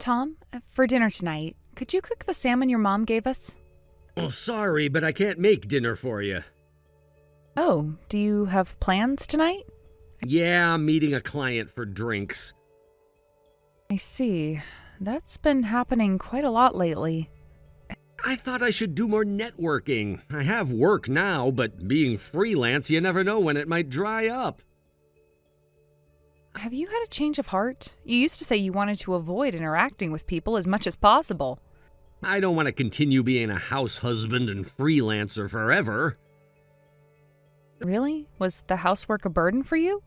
Tom, for dinner tonight, could you cook the salmon your mom gave us? Oh, sorry, but I can't make dinner for you. Oh, do you have plans tonight? Yeah, I'm meeting a client for drinks. I see. That's been happening quite a lot lately. I thought I should do more networking. I have work now, but being freelance, you never know when it might dry up. Have you had a change of heart? You used to say you wanted to avoid interacting with people as much as possible. I don't want to continue being a house husband and freelancer forever. Really? Was the housework a burden for you?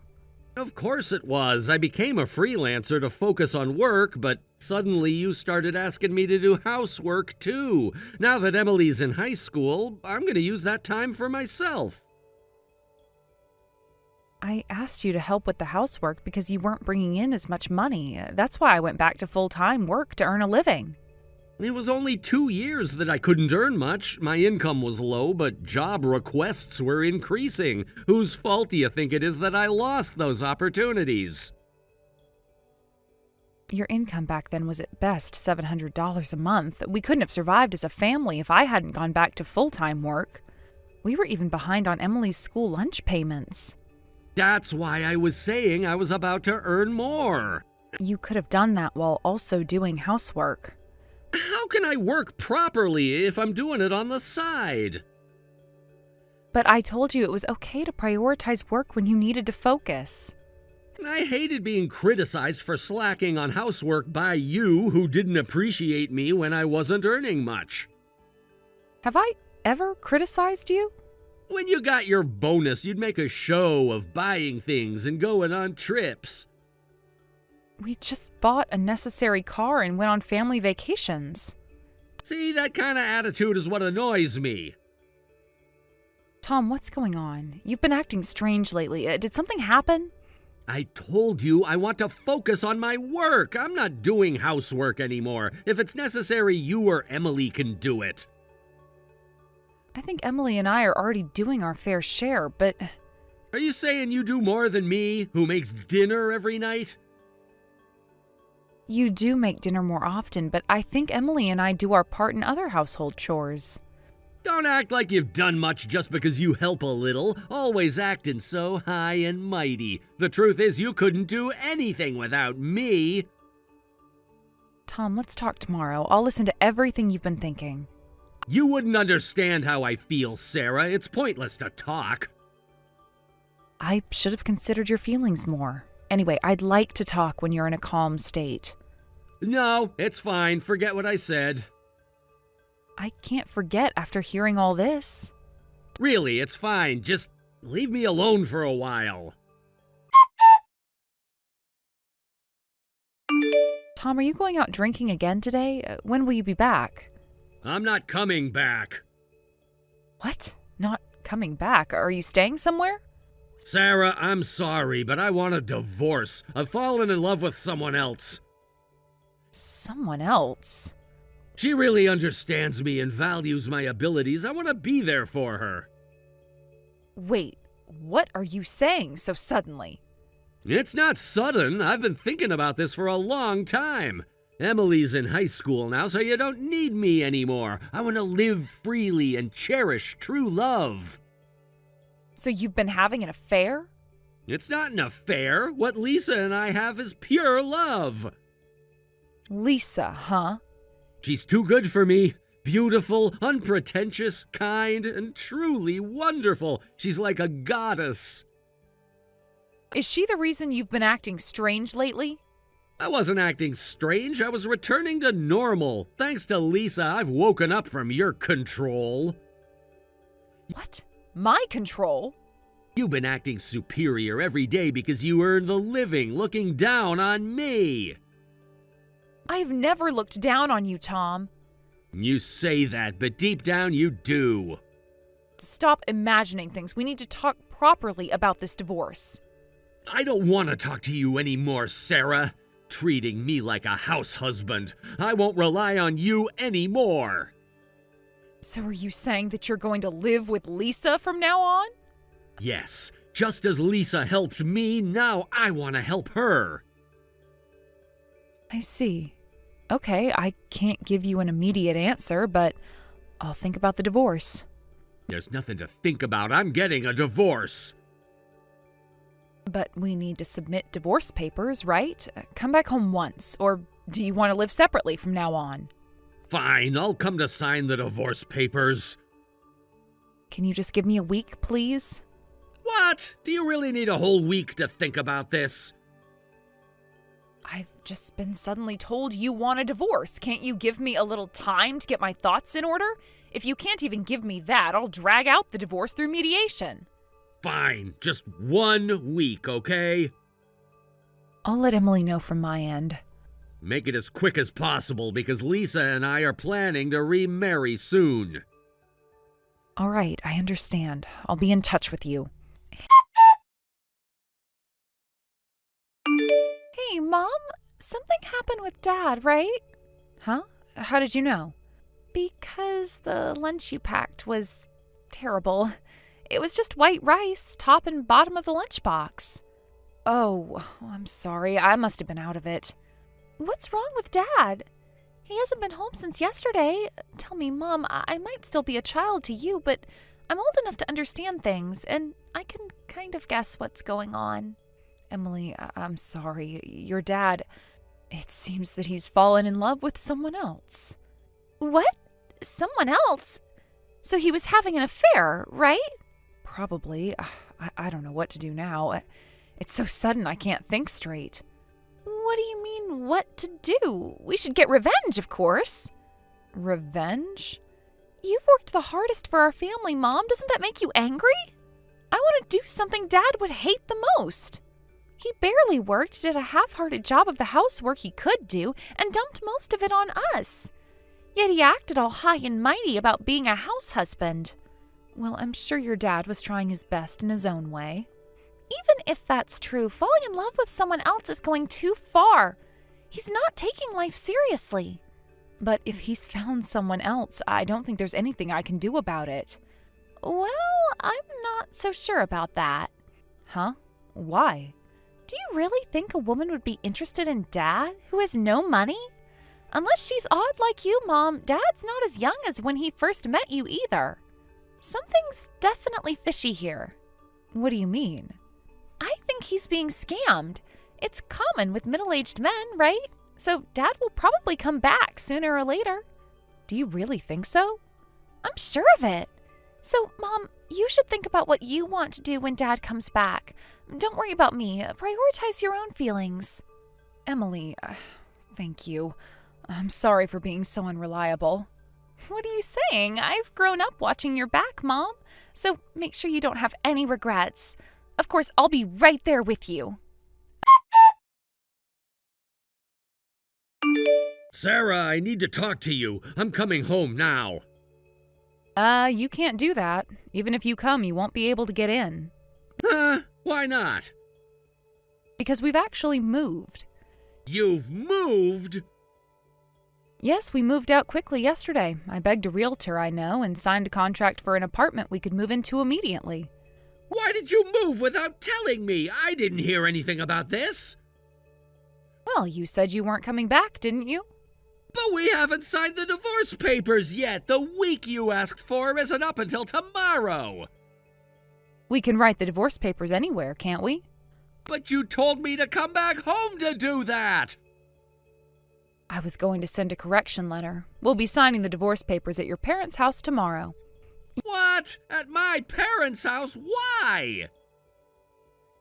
Of course it was. I became a freelancer to focus on work, but suddenly you started asking me to do housework too. Now that Emily's in high school, I'm going to use that time for myself. I asked you to help with the housework because you weren't bringing in as much money. That's why I went back to full-time work to earn a living. It was only 2 years that I couldn't earn much. My income was low, but job requests were increasing. Whose fault do you think it is that I lost those opportunities? Your income back then was at best $700 a month. We couldn't have survived as a family if I hadn't gone back to full-time work. We were even behind on Emily's school lunch payments. That's why I was saying I was about to earn more. You could have done that while also doing housework. How can I work properly if I'm doing it on the side? But I told you it was okay to prioritize work when you needed to focus. I hated being criticized for slacking on housework by you who didn't appreciate me when I wasn't earning much. Have I ever criticized you? When you got your bonus, you'd make a show of buying things and going on trips. We just bought a necessary car and went on family vacations. See, that kind of attitude is what annoys me. Tom, what's going on? You've been acting strange lately. Did something happen? I told you I want to focus on my work. I'm not doing housework anymore. If it's necessary, you or Emily can do it. I think Emily and I are already doing our fair share, but... Are you saying you do more than me, who makes dinner every night? You do make dinner more often, but I think Emily and I do our part in other household chores. Don't act like you've done much just because you help a little, always acting so high and mighty. The truth is you couldn't do anything without me. Tom, let's talk tomorrow. I'll listen to everything you've been thinking. You wouldn't understand how I feel, Sarah. It's pointless to talk. I should have considered your feelings more. Anyway, I'd like to talk when you're in a calm state. No, it's fine. Forget what I said. I can't forget after hearing all this. Really, it's fine. Just leave me alone for a while. Tom, are you going out drinking again today? When will you be back? I'm not coming back. What? Not coming back? Are you staying somewhere? Sarah, I'm sorry, but I want a divorce. I've fallen in love with someone else. Someone else? She really understands me and values my abilities. I want to be there for her. Wait, what are you saying so suddenly? It's not sudden. I've been thinking about this for a long time. Emily's in high school now, so you don't need me anymore. I want to live freely and cherish true love. So you've been having an affair? It's not an affair. What Lisa and I have is pure love. Lisa, huh? She's too good for me. Beautiful, unpretentious, kind, and truly wonderful. She's like a goddess. Is she the reason you've been acting strange lately? I wasn't acting strange. I was returning to normal. Thanks to Lisa, I've woken up from your control. What? My control? You've been acting superior every day because you earn the living, looking down on me. I've never looked down on you, Tom. You say that, but deep down you do. Stop imagining things. We need to talk properly about this divorce. I don't want to talk to you anymore, Sarah. Treating me like a house husband. I won't rely on you anymore. So are you saying that you're going to live with Lisa from now on? Yes, just as Lisa helped me, now I want to help her. I see. Okay, I can't give you an immediate answer, but I'll think about the divorce. There's nothing to think about. I'm getting a divorce. But we need to submit divorce papers, right? Come back home once, or do you want to live separately from now on? Fine, I'll come to sign the divorce papers. Can you just give me a week, please? What? Do you really need a whole week to think about this? I've just been suddenly told you want a divorce. Can't you give me a little time to get my thoughts in order? If you can't even give me that, I'll drag out the divorce through mediation. Fine, just 1 week, okay? I'll let Emily know from my end. Make it as quick as possible because Lisa and I are planning to remarry soon. All right, I understand. I'll be in touch with you. Hey, Mom, something happened with Dad, right? Huh? How did you know? Because the lunch you packed was terrible. It was just white rice, top and bottom of the lunchbox. Oh, I'm sorry. I must have been out of it. What's wrong with Dad? He hasn't been home since yesterday. Tell me, Mom, I might still be a child to you, but I'm old enough to understand things, and I can kind of guess what's going on. Emily, I'm sorry. Your dad, it seems that he's fallen in love with someone else. What? Someone else? So he was having an affair, right? Probably. I don't know what to do now. It's so sudden I can't think straight. What do you mean, what to do? We should get revenge, of course. Revenge? You've worked the hardest for our family, Mom. Doesn't that make you angry? I want to do something Dad would hate the most. He barely worked, did a half-hearted job of the housework he could do, and dumped most of it on us. Yet he acted all high and mighty about being a house husband. Well, I'm sure your dad was trying his best in his own way. Even if that's true, falling in love with someone else is going too far. He's not taking life seriously. But if he's found someone else, I don't think there's anything I can do about it. Well, I'm not so sure about that. Huh? Why? Do you really think a woman would be interested in Dad, who has no money? Unless she's odd like you, Mom, Dad's not as young as when he first met you either. Something's definitely fishy here. What do you mean? I think he's being scammed. It's common with middle-aged men, right? So Dad will probably come back sooner or later. Do you really think so? I'm sure of it. So, Mom, you should think about what you want to do when Dad comes back. Don't worry about me. Prioritize your own feelings. Emily, thank you. I'm sorry for being so unreliable. What are you saying? I've grown up watching your back, Mom. So make sure you don't have any regrets. Of course, I'll be right there with you. Sarah, I need to talk to you. I'm coming home now. You can't do that. Even if you come, you won't be able to get in. Why not? Because we've actually moved. You've moved? Yes, we moved out quickly yesterday. I begged a realtor I know and signed a contract for an apartment we could move into immediately. Why did you move without telling me? I didn't hear anything about this. Well, you said you weren't coming back, didn't you? But we haven't signed the divorce papers yet. The week you asked for isn't up until tomorrow. We can write the divorce papers anywhere, can't we? But you told me to come back home to do that. I was going to send a correction letter. We'll be signing the divorce papers at your parents' house tomorrow. What? At my parents' house? Why?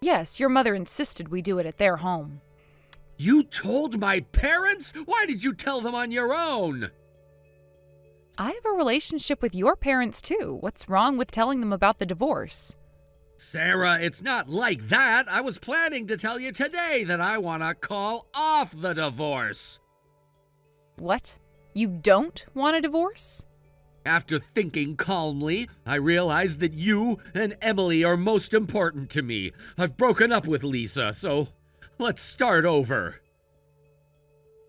Yes, your mother insisted we do it at their home. You told my parents? Why did you tell them on your own? I have a relationship with your parents, too. What's wrong with telling them about the divorce? Sarah, it's not like that. I was planning to tell you today that I want to call off the divorce. What? You don't want a divorce? After thinking calmly, I realized that you and Emily are most important to me. I've broken up with Lisa, so let's start over.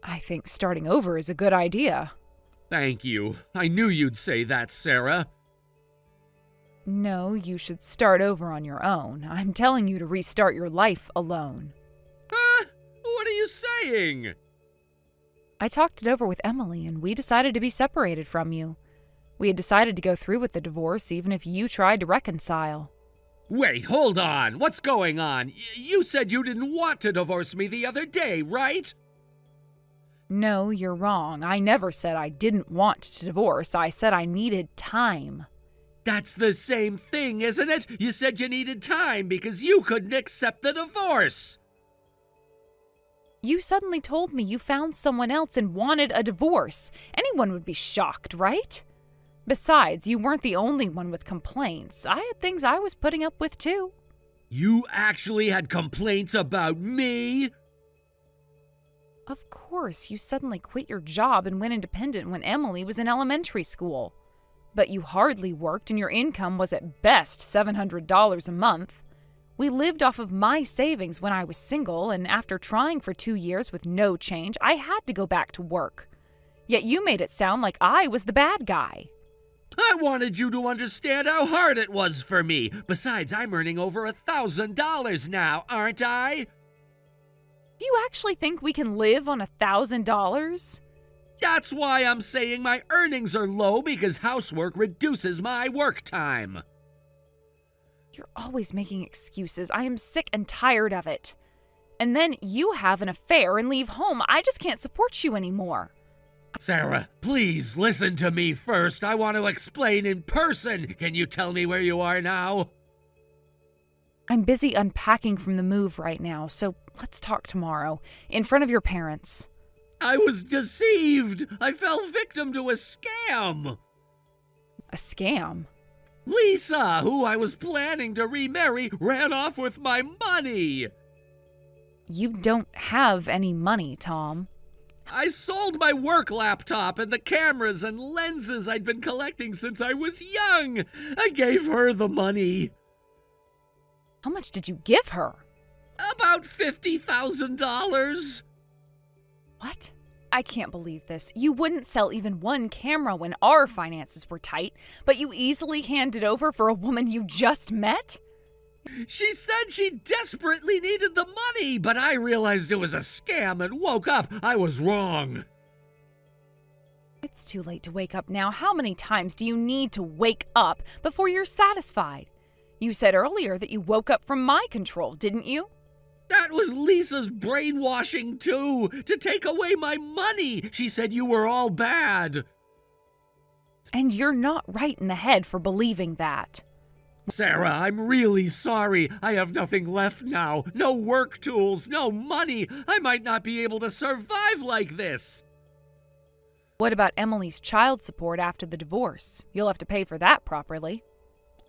I think starting over is a good idea. Thank you. I knew you'd say that, Sarah. No, you should start over on your own. I'm telling you to restart your life alone. Huh? What are you saying? I talked it over with Emily, and we decided to be separated from you. We had decided to go through with the divorce even if you tried to reconcile. Wait, hold on. What's going on? You said you didn't want to divorce me the other day, right? No, you're wrong. I never said I didn't want to divorce. I said I needed time. That's the same thing, isn't it? You said you needed time because you couldn't accept the divorce. You suddenly told me you found someone else and wanted a divorce. Anyone would be shocked, right? Besides, you weren't the only one with complaints. I had things I was putting up with too. You actually had complaints about me? Of course, you suddenly quit your job and went independent when Emily was in elementary school. But you hardly worked and your income was at best $700 a month. We lived off of my savings when I was single, and after trying for 2 years with no change, I had to go back to work. Yet you made it sound like I was the bad guy. I wanted you to understand how hard it was for me. Besides, I'm earning over $1,000 now, aren't I? Do you actually think we can live on $1,000? That's why I'm saying my earnings are low, because housework reduces my work time. You're always making excuses. I am sick and tired of it. And then you have an affair and leave home. I just can't support you anymore. Sarah, please listen to me first. I want to explain in person. Can you tell me where you are now? I'm busy unpacking from the move right now, so let's talk tomorrow, in front of your parents. I was deceived. I fell victim to a scam. A scam? Lisa, who I was planning to remarry, ran off with my money. You don't have any money, Tom. I sold my work laptop and the cameras and lenses I'd been collecting since I was young. I gave her the money. How much did you give her? About $50,000. What? I can't believe this. You wouldn't sell even one camera when our finances were tight, but you easily handed over for a woman you just met? She said she desperately needed the money, but I realized it was a scam and woke up. I was wrong. It's too late to wake up now. How many times do you need to wake up before you're satisfied? You said earlier that you woke up from my control, didn't you? That was Lisa's brainwashing, too, to take away my money. She said you were all bad. And you're not right in the head for believing that. Sarah, I'm really sorry. I have nothing left now. No work tools, no money. I might not be able to survive like this. What about Emily's child support after the divorce? You'll have to pay for that properly.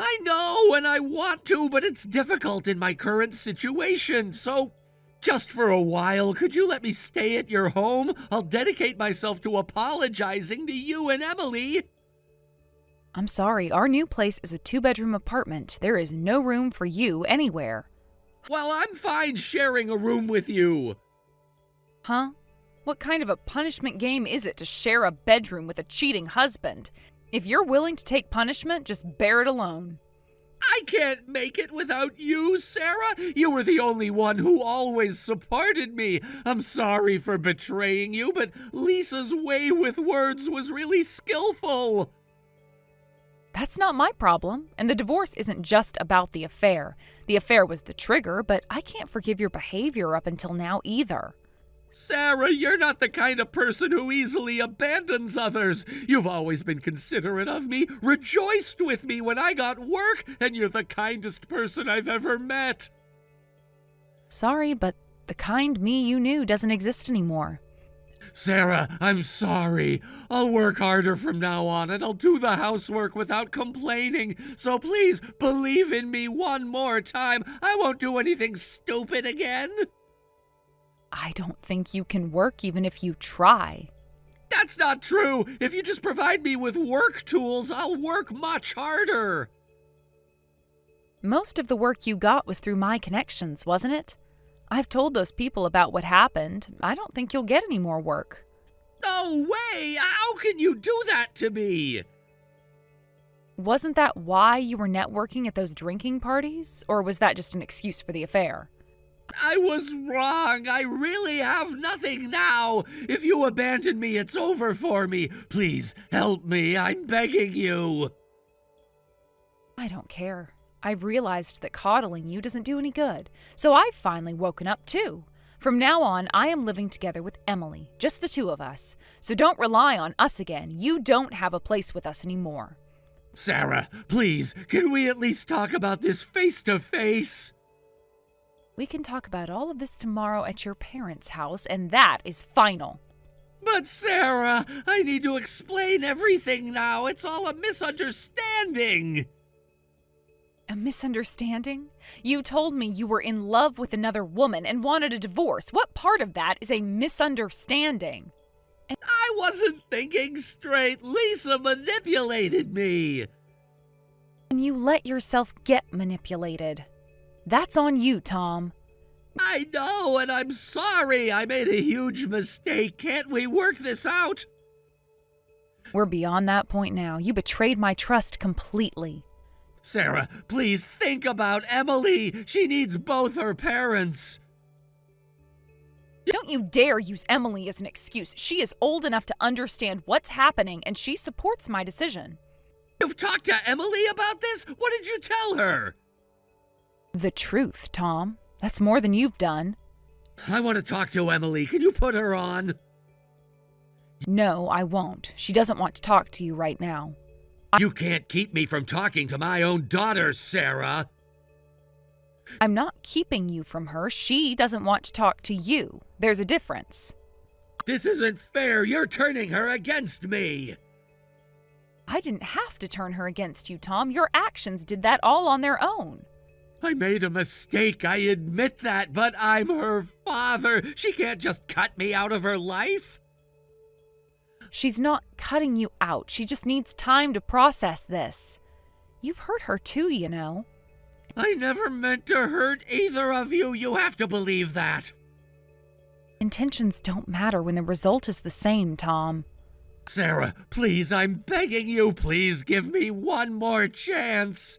I know, and I want to, but it's difficult in my current situation. So, just for a while, could you let me stay at your home? I'll dedicate myself to apologizing to you and Emily. I'm sorry, our new place is a 2-bedroom apartment. There is no room for you anywhere. Well, I'm fine sharing a room with you. Huh? What kind of a punishment game is it to share a bedroom with a cheating husband? If you're willing to take punishment, just bear it alone. I can't make it without you, Sarah. You were the only one who always supported me. I'm sorry for betraying you, but Lisa's way with words was really skillful. That's not my problem, and the divorce isn't just about the affair. The affair was the trigger, but I can't forgive your behavior up until now either. Sarah, you're not the kind of person who easily abandons others. You've always been considerate of me, rejoiced with me when I got work, and you're the kindest person I've ever met. Sorry, but the kind me you knew doesn't exist anymore. Sarah, I'm sorry. I'll work harder from now on, and I'll do the housework without complaining. So please believe in me one more time. I won't do anything stupid again. I don't think you can work even if you try. That's not true. If you just provide me with work tools, I'll work much harder. Most of the work you got was through my connections, wasn't it? I've told those people about what happened. I don't think you'll get any more work. No way! How can you do that to me? Wasn't that why you were networking at those drinking parties? Or was that just an excuse for the affair? I was wrong. I really have nothing now. If you abandon me, it's over for me. Please help me. I'm begging you. I don't care. I've realized that coddling you doesn't do any good, so I've finally woken up too. From now on, I am living together with Emily, just the two of us. So don't rely on us again. You don't have a place with us anymore. Sarah, please, can we at least talk about this face to face? We can talk about all of this tomorrow at your parents' house, and that is final. But Sarah, I need to explain everything now. It's all a misunderstanding. A misunderstanding? You told me you were in love with another woman and wanted a divorce. What part of that is a misunderstanding? I wasn't thinking straight. Lisa manipulated me. And you let yourself get manipulated. That's on you, Tom. I know, and I'm sorry. I made a huge mistake. Can't we work this out? We're beyond that point now. You betrayed my trust completely. Sarah, please think about Emily. She needs both her parents. Don't you dare use Emily as an excuse. She is old enough to understand what's happening, and she supports my decision. You've talked to Emily about this? What did you tell her? The truth, Tom. That's more than you've done. I want to talk to Emily. Can you put her on? No, I won't. She doesn't want to talk to you right now. You can't keep me from talking to my own daughter, Sarah. I'm not keeping you from her. She doesn't want to talk to you. There's a difference. This isn't fair. You're turning her against me. I didn't have to turn her against you, Tom. Your actions did that all on their own. I made a mistake, I admit that, but I'm her father. She can't just cut me out of her life. She's not cutting you out. She just needs time to process this. You've hurt her too, you know. I never meant to hurt either of you. You have to believe that. Intentions don't matter when the result is the same, Tom. Sarah, please, I'm begging you. Please give me one more chance.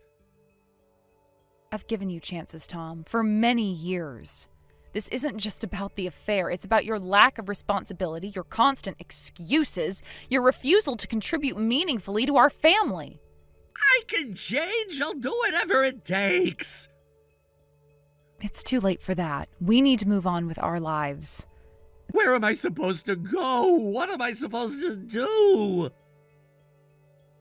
I've given you chances, Tom, for many years. This isn't just about the affair. It's about your lack of responsibility, your constant excuses, your refusal to contribute meaningfully to our family. I can change. I'll do whatever it takes. It's too late for that. We need to move on with our lives. Where am I supposed to go? What am I supposed to do?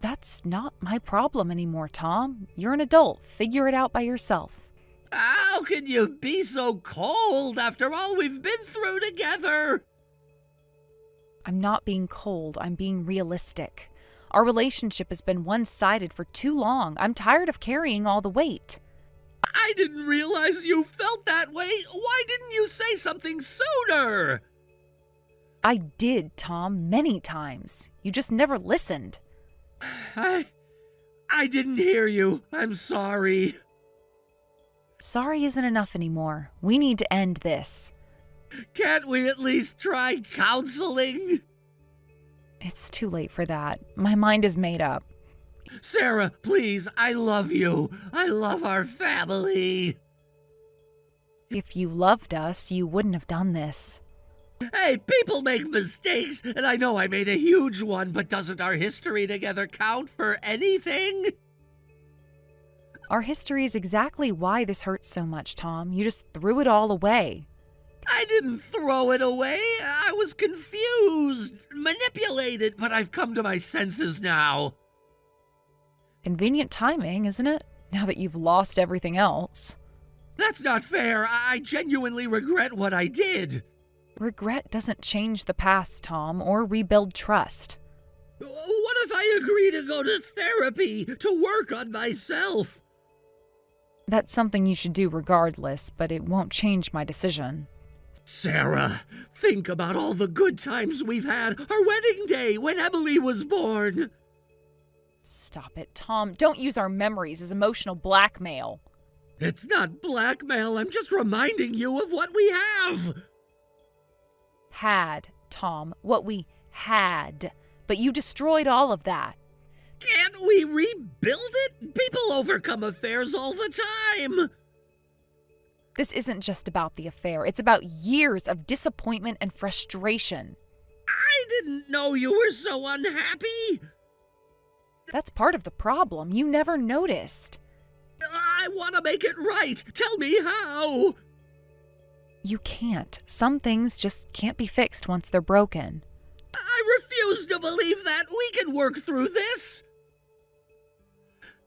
That's not my problem anymore, Tom. You're an adult. Figure it out by yourself. How can you be so cold after all we've been through together? I'm not being cold. I'm being realistic. Our relationship has been one-sided for too long. I'm tired of carrying all the weight. I didn't realize you felt that way. Why didn't you say something sooner? I did, Tom, many times. You just never listened. I didn't hear you. I'm sorry. Sorry isn't enough anymore. We need to end this. Can't we at least try counseling? It's too late for that. My mind is made up. Sarah, please, I love you. I love our family. If you loved us, you wouldn't have done this. Hey, people make mistakes, and I know I made a huge one, but doesn't our history together count for anything? Our history is exactly why this hurts so much, Tom. You just threw it all away. I didn't throw it away. I was confused, manipulated, but I've come to my senses now. Convenient timing, isn't it? Now that you've lost everything else. That's not fair. I genuinely regret what I did. Regret doesn't change the past, Tom, or rebuild trust. What if I agree to go to therapy, to work on myself? That's something you should do regardless, but it won't change my decision. Sarah, think about all the good times we've had. Our wedding day, when Emily was born. Stop it, Tom. Don't use our memories as emotional blackmail. It's not blackmail. I'm just reminding you of what we have. Had, Tom. What we had. But you destroyed all of that. Can't we rebuild it? People overcome affairs all the time. This isn't just about the affair. It's about years of disappointment and frustration. I didn't know you were so unhappy. That's part of the problem. You never noticed. I want to make it right. Tell me how. You can't. Some things just can't be fixed once they're broken. I refuse to believe that. We can work through this.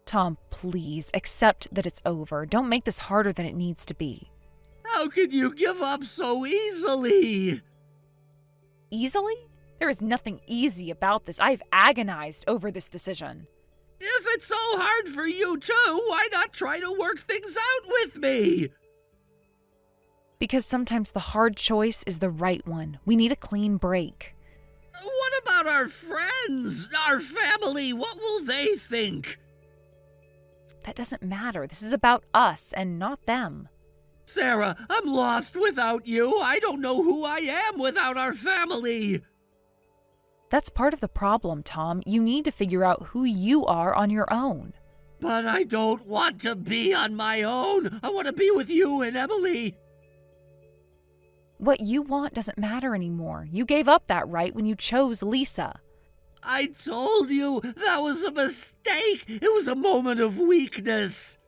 Tom, please, accept that it's over. Don't make this harder than it needs to be. How can you give up so easily? Easily? There is nothing easy about this. I've agonized over this decision. If it's so hard for you too, why not try to work things out with me? Because sometimes the hard choice is the right one. We need a clean break. What about our friends, our family? What will they think? That doesn't matter. This is about us and not them. Sarah, I'm lost without you. I don't know who I am without our family. That's part of the problem, Tom. You need to figure out who you are on your own. But I don't want to be on my own. I want to be with you and Emily. What you want doesn't matter anymore. You gave up that right when you chose Lisa. I told you that was a mistake. It was a moment of weakness.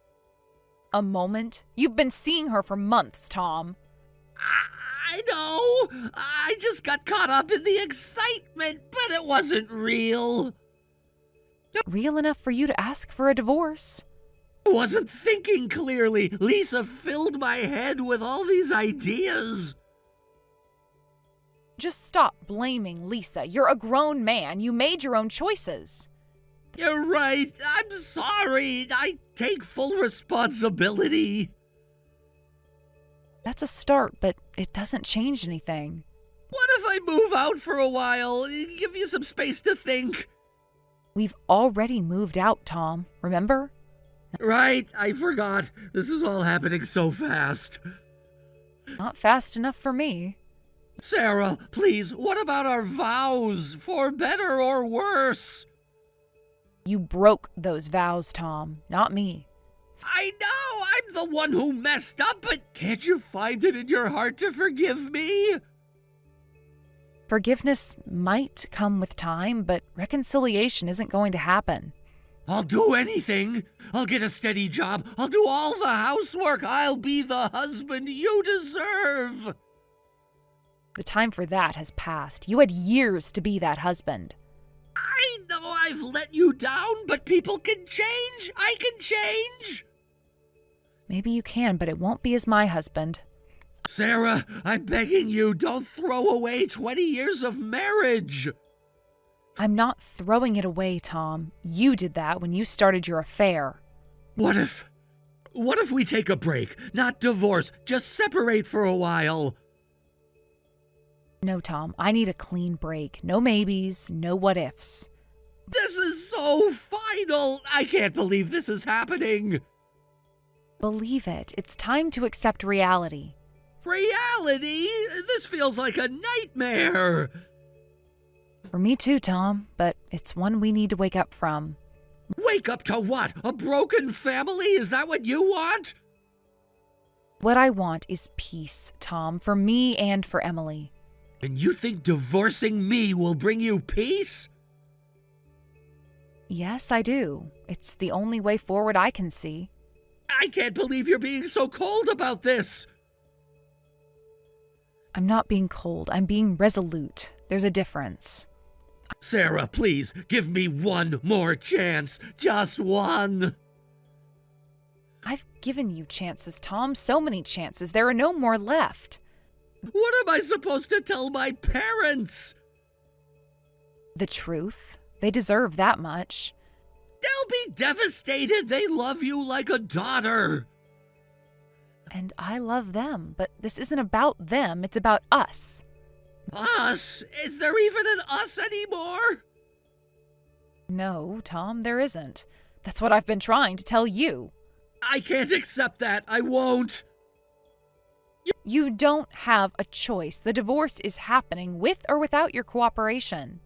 A moment? You've been seeing her for months, Tom. I know. I just got caught up in the excitement, but it wasn't real. Real enough for you to ask for a divorce. I wasn't thinking clearly. Lisa filled my head with all these ideas. Just stop blaming Lisa. You're a grown man. You made your own choices. You're right. I'm sorry. I take full responsibility. That's a start, but it doesn't change anything. What if I move out for a while? Give you some space to think. We've already moved out, Tom. Remember? Right, I forgot. This is all happening so fast. Not fast enough for me. Sarah, please, what about our vows? For better or worse? You broke those vows, Tom, not me. I know, I'm the one who messed up, but can't you find it in your heart to forgive me? Forgiveness might come with time, but reconciliation isn't going to happen. I'll do anything. I'll get a steady job. I'll do all the housework. I'll be the husband you deserve. The time for that has passed. You had years to be that husband. I know I've let you down, but people can change. I can change. Maybe you can, but it won't be as my husband. Sarah, I'm begging you, don't throw away 20 years of marriage. I'm not throwing it away, Tom. You did that when you started your affair. What if we take a break? Not divorce, just separate for a while. No, Tom, I need a clean break. No maybes, no what ifs. This is so final. I can't believe this is happening. Believe it. It's time to accept reality. Reality? This feels like a nightmare. For me too, Tom, but it's one we need to wake up from. Wake up to what? A broken family? Is that what you want? What I want is peace, Tom, for me and for Emily. And you think divorcing me will bring you peace? Yes, I do. It's the only way forward I can see. I can't believe you're being so cold about this. I'm not being cold. I'm being resolute. There's a difference. Sarah, please, give me one more chance. Just one. I've given you chances, Tom. So many chances. There are no more left. What am I supposed to tell my parents? The truth. They deserve that much. They'll be devastated. They love you like a daughter. And I love them, but this isn't about them. It's about us. Us? Is there even an us anymore? No, Tom, there isn't. That's what I've been trying to tell you. I can't accept that. I won't. You don't have a choice. The divorce is happening with or without your cooperation.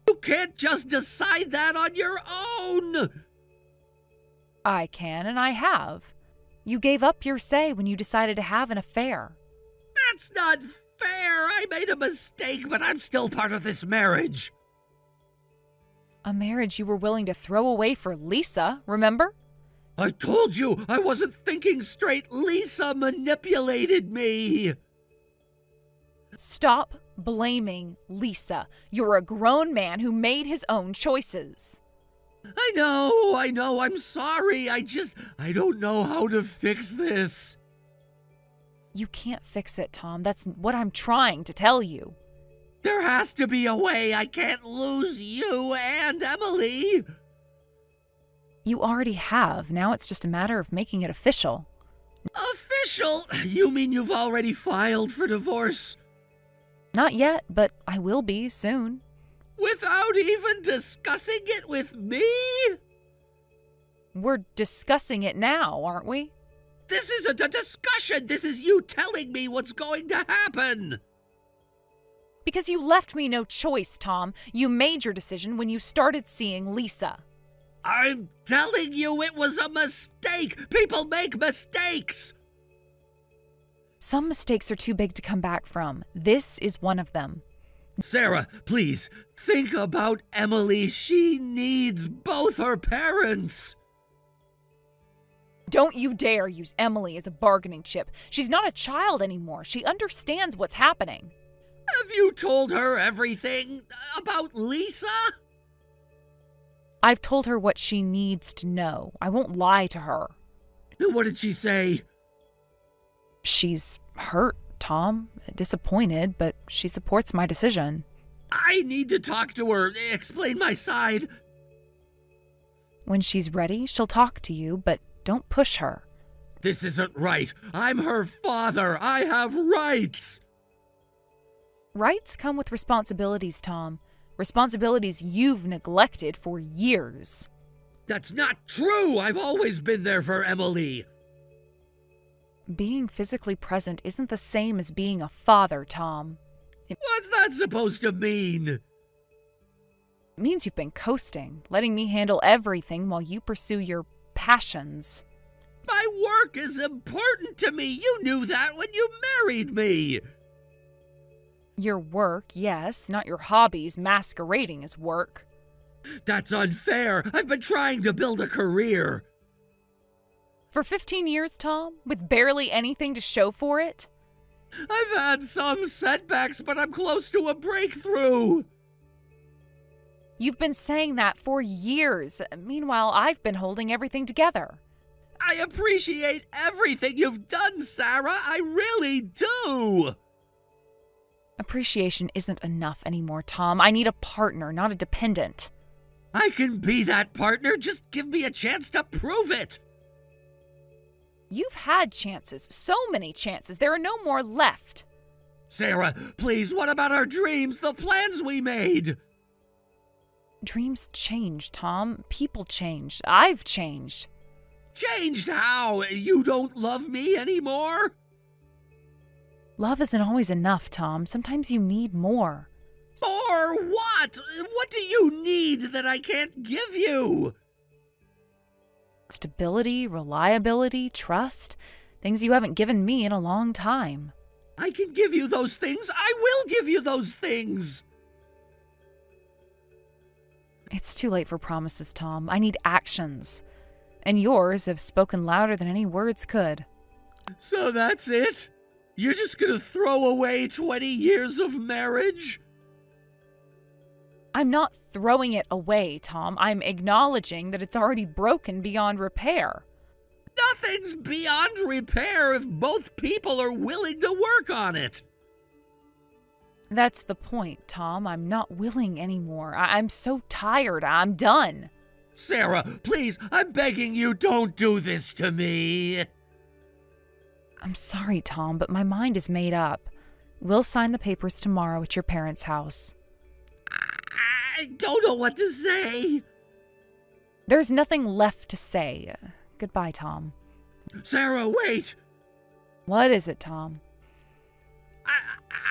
You can't just decide that on your own. I can, and I have. You gave up your say when you decided to have an affair. That's not fair. I made a mistake, but I'm still part of this marriage. A marriage you were willing to throw away for Lisa, remember? I told you I wasn't thinking straight. Lisa manipulated me. Stop blaming Lisa. You're a grown man who made his own choices. I know, I'm sorry. I don't know how to fix this. You can't fix it, Tom. That's what I'm trying to tell you. There has to be a way. I can't lose you and Emily. You already have. Now it's just a matter of making it official. Official? You mean you've already filed for divorce? Not yet, but I will be soon. Without even discussing it with me? We're discussing it now, aren't we? This isn't a discussion. This is you telling me what's going to happen. Because you left me no choice, Tom. You made your decision when you started seeing Lisa. I'm telling you it was a mistake. People make mistakes. Some mistakes are too big to come back from. This is one of them. Sarah, please, think about Emily. She needs both her parents. Don't you dare use Emily as a bargaining chip. She's not a child anymore. She understands what's happening. Have you told her everything about Lisa? I've told her what she needs to know. I won't lie to her. What did she say? She's hurt, Tom. Disappointed, but she supports my decision. I need to talk to her, explain my side. When she's ready, she'll talk to you, but don't push her. This isn't right. I'm her father. I have rights. Rights come with responsibilities, Tom. Responsibilities you've neglected for years. That's not true. I've always been there for Emily. Being physically present isn't the same as being a father, Tom. What's that supposed to mean? It means you've been coasting, letting me handle everything while you pursue your passions. My work is important to me. You knew that when you married me. Your work, yes, not your hobbies masquerading as work. That's unfair. I've been trying to build a career. For 15 years, Tom, with barely anything to show for it? I've had some setbacks, but I'm close to a breakthrough. You've been saying that for years. Meanwhile, I've been holding everything together. I appreciate everything you've done, Sarah. I really do. Appreciation isn't enough anymore, Tom. I need a partner, not a dependent. I can be that partner. Just give me a chance to prove it. You've had chances, so many chances. There are no more left. Sarah, please, what about our dreams, the plans we made? Dreams change, Tom. People change. I've changed. Changed how? You don't love me anymore? Love isn't always enough, Tom. Sometimes you need more. Or what? What do you need that I can't give you? Stability, reliability, trust. Things you haven't given me in a long time. I can give you those things. I will give you those things. It's too late for promises, Tom. I need actions. And yours have spoken louder than any words could. So that's it? You're just gonna throw away 20 years of marriage? I'm not throwing it away, Tom. I'm acknowledging that it's already broken beyond repair. Nothing's beyond repair if both people are willing to work on it. That's the point, Tom. I'm not willing anymore. I'm so tired. I'm done. Sarah, please, I'm begging you, don't do this to me. I'm sorry, Tom, but my mind is made up. We'll sign the papers tomorrow at your parents' house. I don't know what to say. There's nothing left to say. Goodbye, Tom. Sarah, wait. What is it, Tom?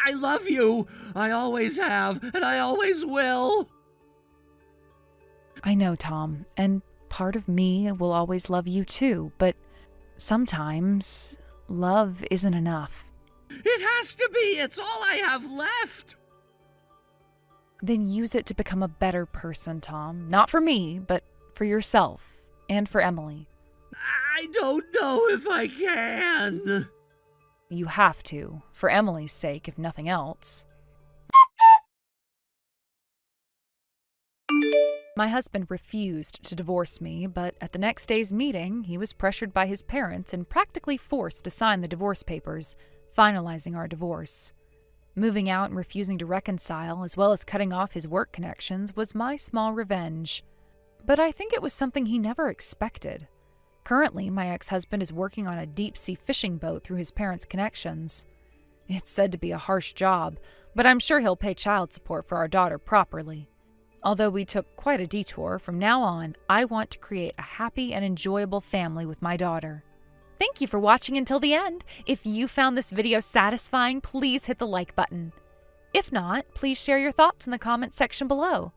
I love you. I always have, and I always will. I know, Tom, and part of me will always love you too, but Sometimes love isn't enough. It has to be! It's all I have left! Then use it to become a better person, Tom. Not for me, but for yourself and for Emily. I don't know if I can. You have to, for Emily's sake, if nothing else. My husband refused to divorce me, but at the next day's meeting, he was pressured by his parents and practically forced to sign the divorce papers, finalizing our divorce. Moving out and refusing to reconcile, as well as cutting off his work connections, was my small revenge. But I think it was something he never expected. Currently, my ex-husband is working on a deep-sea fishing boat through his parents' connections. It's said to be a harsh job, but I'm sure he'll pay child support for our daughter properly. Although we took quite a detour, from now on, I want to create a happy and enjoyable family with my daughter. Thank you for watching until the end. If you found this video satisfying, please hit the like button. If not, please share your thoughts in the comments section below.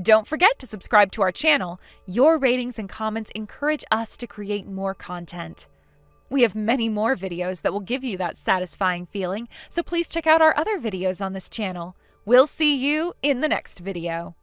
Don't forget to subscribe to our channel. Your ratings and comments encourage us to create more content. We have many more videos that will give you that satisfying feeling, so please check out our other videos on this channel. We'll see you in the next video.